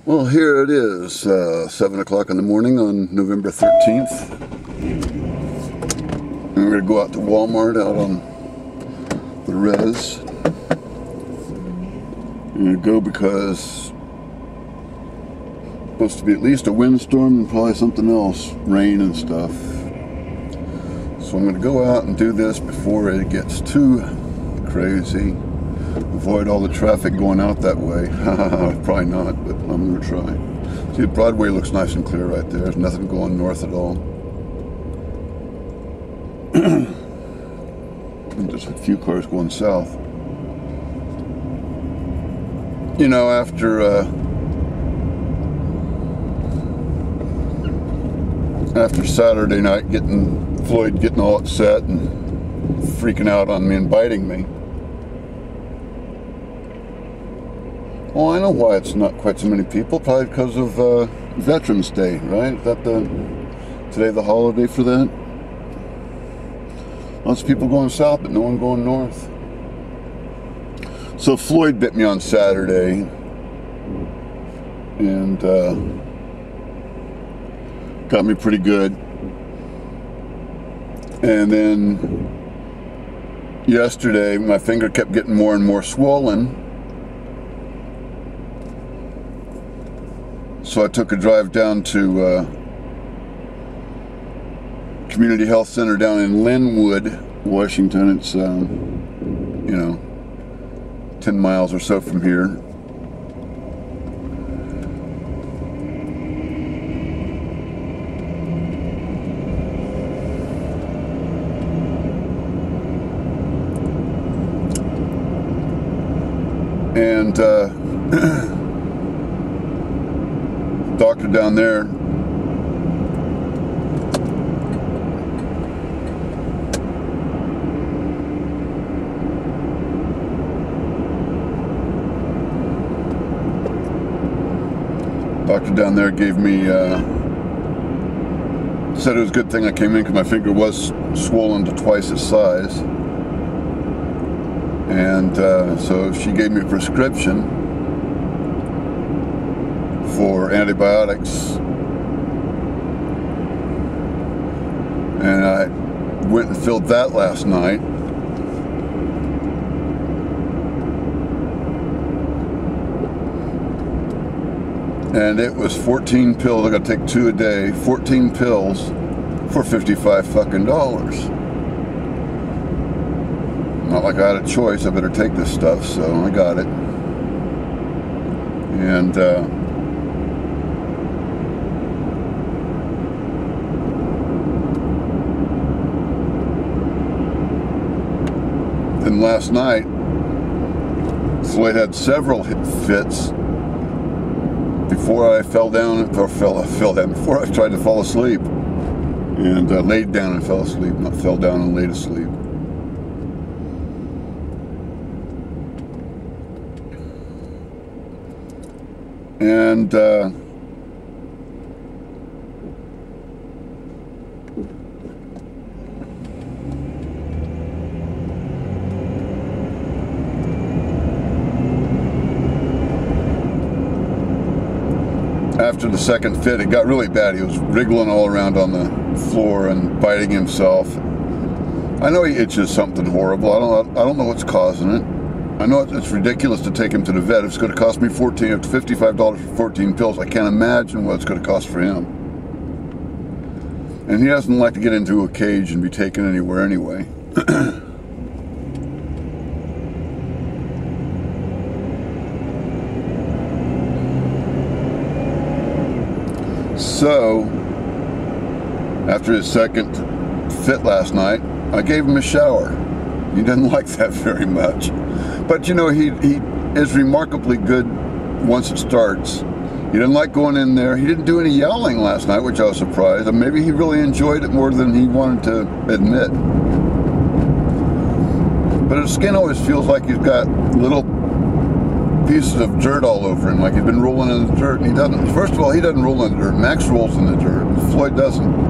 Well, here it is, 7 o'clock in the morning on November 13th. And we're going to go out to Walmart out on the res. I'm going to go because it's supposed to be at least a windstorm and probably something else, rain and stuff. So I'm going to go out and do this before it gets too crazy. Avoid all the traffic going out that way. Probably not, but I'm going to try. See, Broadway looks nice and clear right there. There's nothing going north at all. And just a few cars going south. You know, after Saturday night, Floyd getting all upset and freaking out on me and biting me. Well, I know why it's not quite so many people. Probably because of Veterans Day, right? Is that today the holiday for that? Lots of people going south, but no one going north. So Floyd bit me on Saturday, and got me pretty good. And then yesterday, my finger kept getting more and more swollen. So I took a drive down to Community Health Center down in Linwood, Washington. It's, you know, 10 miles or so from here. And doctor down there gave me said it was a good thing I came in because my finger was swollen to twice its size, and so she gave me a prescription for antibiotics, and I went and filled that last night. And it was 14 pills. I gotta take 2 a day, 14 pills for $55 fucking. Not like I had a choice, I better take this stuff, so I got it. And then last night, Floyd had several fits before I fell down, before I tried to fall asleep. And laid down and fell asleep, not fell down and laid asleep. And after the second fit, it got really bad. He was wriggling all around on the floor and biting himself. I know he itches something horrible. I don't know what's causing it. I know it's ridiculous to take him to the vet. It's going to cost me $55 for 14 pills. I can't imagine what it's going to cost for him. And he doesn't like to get into a cage and be taken anywhere anyway. So, after his second fit last night, I gave him a shower. He didn't like that very much. But you know, he is remarkably good once it starts. He didn't like going in there. He didn't do any yelling last night, which I was surprised. And maybe he really enjoyed it more than he wanted to admit. But his skin always feels like he's got little pieces of dirt all over him, like he's been rolling in the dirt, and he doesn't. First of all, he doesn't roll in the dirt. Max rolls in the dirt. Floyd doesn't.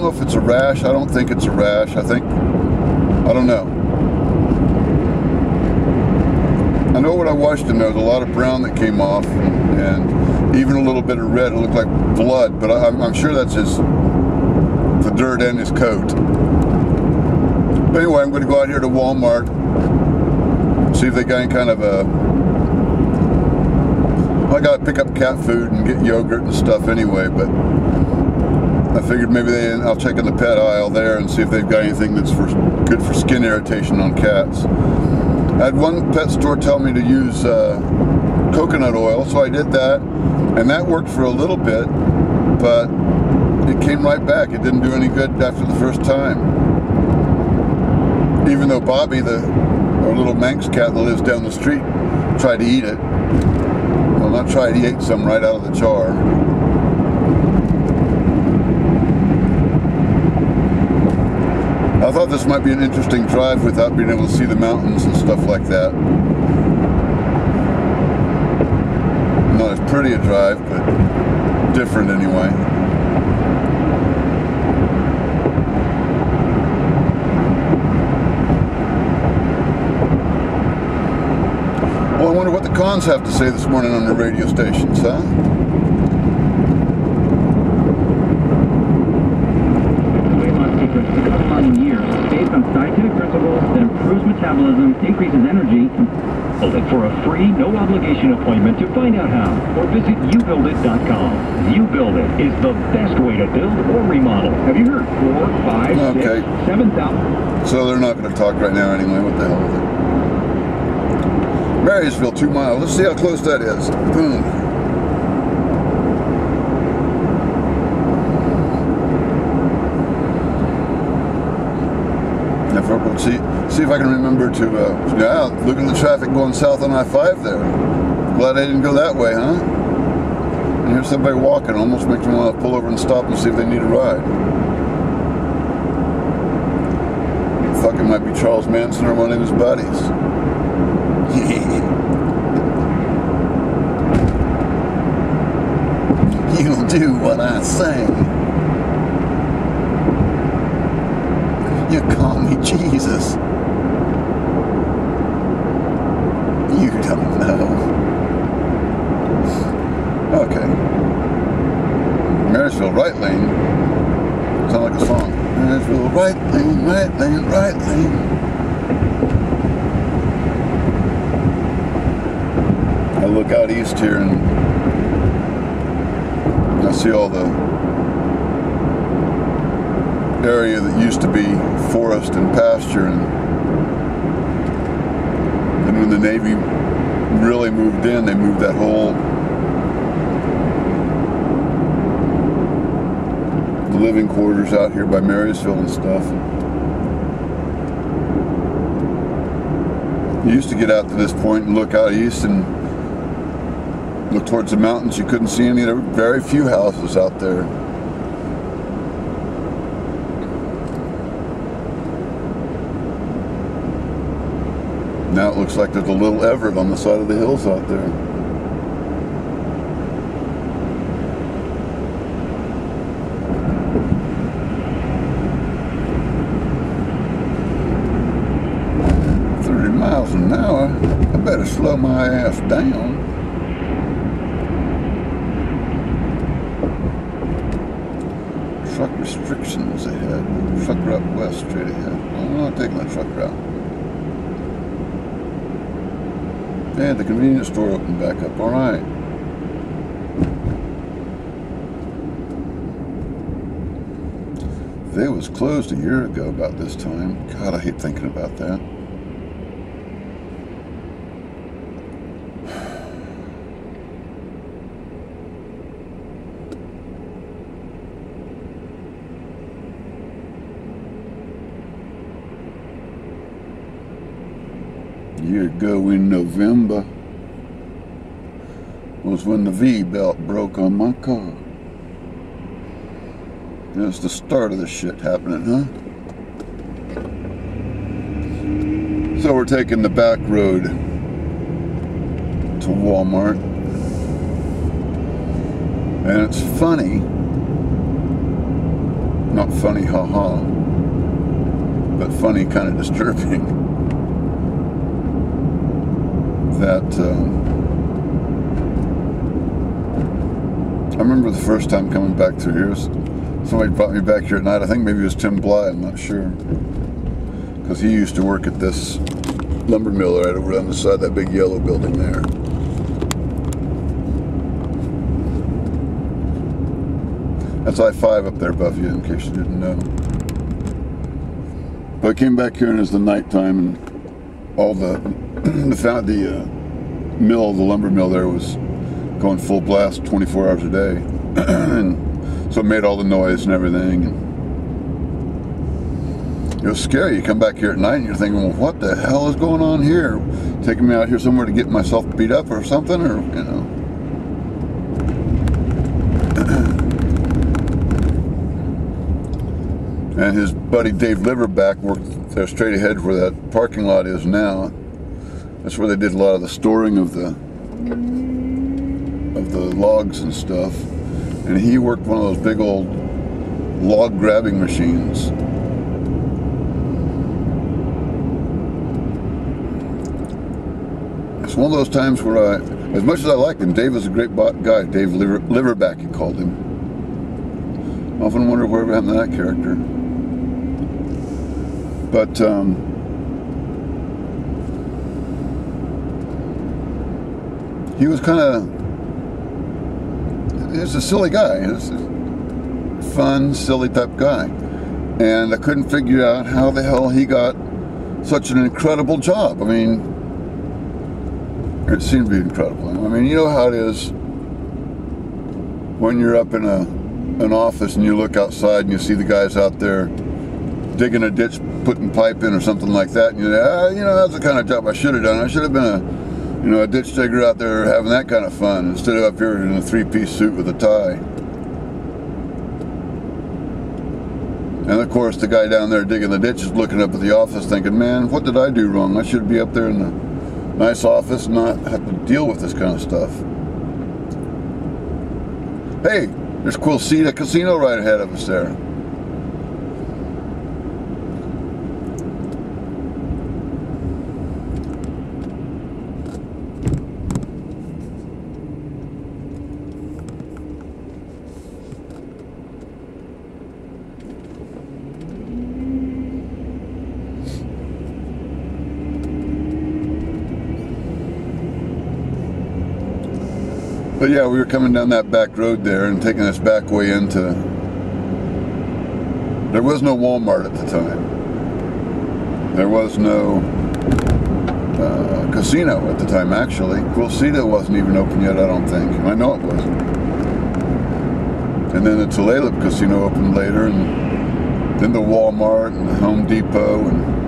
don't know if it's a rash. I don't think it's a rash. I don't know. I know when I washed him, there was a lot of brown that came off, and even a little bit of red. It looked like blood, but I'm sure that's the dirt and his coat. But anyway, I'm going to go out here to Walmart, see if they got any kind of I gotta pick up cat food and get yogurt and stuff anyway, but I figured maybe I'll check in the pet aisle there and see if they've got anything that's good for skin irritation on cats. I had one pet store tell me to use coconut oil, so I did that, and that worked for a little bit, but it came right back. It didn't do any good after the first time. Even though Bobby, our little Manx cat that lives down the street, tried to eat it. Well, not tried, he ate some right out of the jar. I thought this might be an interesting drive without being able to see the mountains and stuff like that. Not as pretty a drive, but different anyway. Well, I wonder what the cons have to say this morning on the radio stations, huh? Years based on scientific principles that improves metabolism, increases energy. Build it for a free, no obligation appointment to find out how, or visit youbuildit.com. YouBuildit is the best way to build or remodel. Have you heard? 4, 5, Okay. 6, 7,000. So they're not going to talk right now anyway. What the hell is it? Marysville, 2 miles. Let's see how close that is. Boom. See if I can remember to, yeah, look at the traffic going south on I-5 there. Glad I didn't go that way, huh? And here's somebody walking, almost makes me want to pull over and stop and see if they need a ride. Fuck, it might be Charles Manson or one of his buddies. You'll do what I say. You call me Jesus. You don't know. Okay. Marysville right lane. Sound like a song. Marysville right lane, right lane, right lane. I look out east here and I see all the area that used to be forest and pasture, and when the Navy really moved in, they moved that whole living quarters out here by Marysville and stuff. You used to get out to this point and look out east and look towards the mountains. You couldn't see any. There were very few houses out there. Now it looks like there's a little Everett on the side of the hills out there. Miles an hour, I better slow my ass down. Truck restrictions ahead. Truck route west straight ahead. I'm not taking the truck route. And the convenience store opened back up. All right. They was closed a year ago about this time. God, I hate thinking about that. A year ago in November was when the V-belt broke on my car. That's the start of the shit happening, huh? So we're taking the back road to Walmart. And it's funny Not funny, haha, but funny, kind of disturbing. That I remember the first time coming back through here. Somebody brought me back here at night. I think maybe it was Tim Bly. I'm not sure, because he used to work at this lumber mill right over on the side of that big yellow building there. That's I-5 up there above you, in case you didn't know. But I came back here and it was the nighttime, and all the mill, the lumber mill there, was going full blast 24 hours a day. And so it made all the noise and everything. And it was scary. You come back here at night and you're thinking, well, what the hell is going on here? Taking me out here somewhere to get myself beat up or something, or, you know. And his buddy Dave Liverback worked there straight ahead where that parking lot is now. That's where they did a lot of the storing of the logs and stuff. And he worked one of those big old log grabbing machines. It's one of those times where as much as I liked him, Dave was a great guy. Dave Liverback, he called him. I often wonder whatever happened to that character. But he was he was a silly guy. He was a fun, silly type guy. And I couldn't figure out how the hell he got such an incredible job. I mean, it seemed to be incredible. I mean, you know how it is when you're up in an office and you look outside and you see the guys out there digging a ditch, putting pipe in or something like that, and you say, you know, that's the kind of job I should have done. I should have been a ditch digger out there having that kind of fun instead of up here in a three-piece suit with a tie. And of course, the guy down there digging the ditch is looking up at the office thinking, man, what did I do wrong? I should be up there in the nice office and not have to deal with this kind of stuff. Hey, there's Quilceda Casino right ahead of us there. But yeah, we were coming down that back road there and taking us back way into... There was no Walmart at the time. There was no casino at the time, actually. Quilceda wasn't even open yet, I don't think. I know it wasn't. And then the Tulalip Casino opened later, and then the Walmart and the Home Depot and